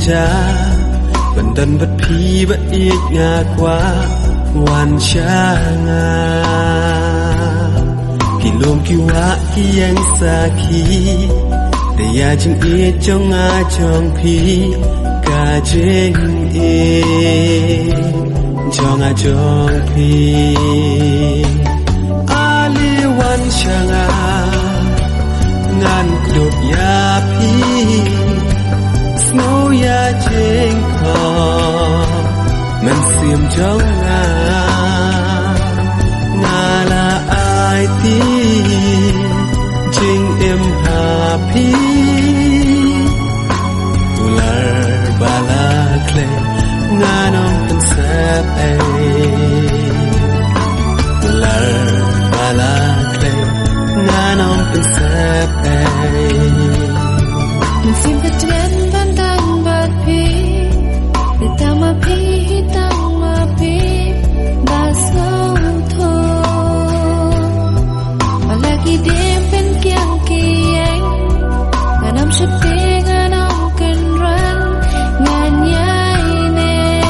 cha vẫn đần vật phi vẫn ít ngà quá Wan Shanga kỳ lôm kỳ hóa kỳ anh xa khi để ya chừng ít trong ngà trong phi cả trên trong ngà trong phi Ali Wan Shanga ngàn đột ya phi snow ya trên kho mình xiêm trong ngà là ai tin chính em happy ular bala kle ngà nong tan sep ular bala kle ngà nong tan sep mình xiêm cái trên ban tan bát phi để ta mà phi tăng mà phi đã sâu thôi mà lagi đêm bên kiang kỳ anh ngàn năm sắp đi ngàn năm cần run ngàn nhai nè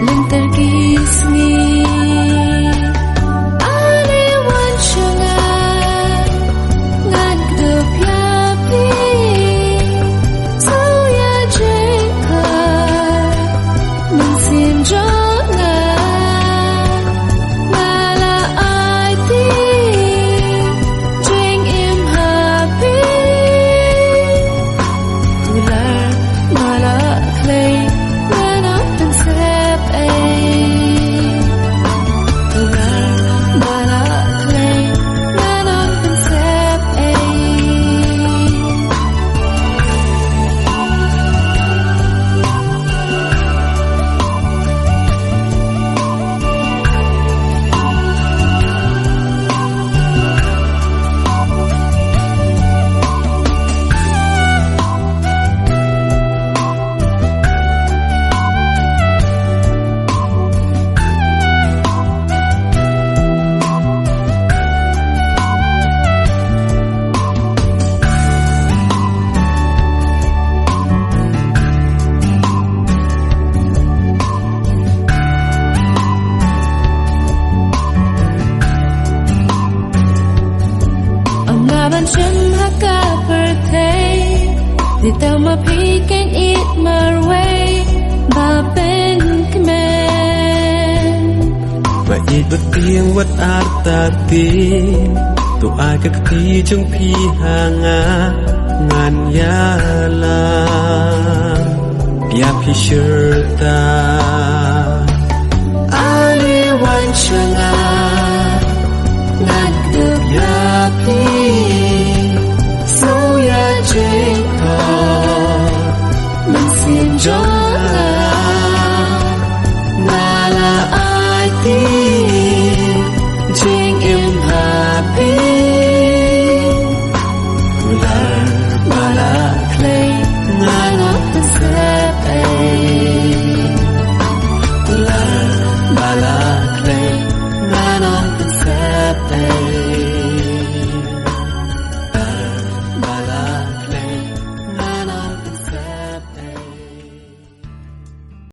lên ter kismi Ali Wan Shanga ngàn được ya phi sâu ya trên khơi mình xin cho ngà là ai tin chính em happy ular bala clay ngà nó từng xếp ular bala clay ngà nó từng xếp ban chân haka birthday để tao mà phi can eat my way bà bên kmen và ít bất tiếng vật át ta tin tụ ai các phi trong phi hàng ngàn ya la ya phi shirta Ali Wan Shanga ngàn được ya phi sâu ya trên kho mình xin cho ngà là ai tin chính em happy ular bala clay ngà nó từng xếp ular bala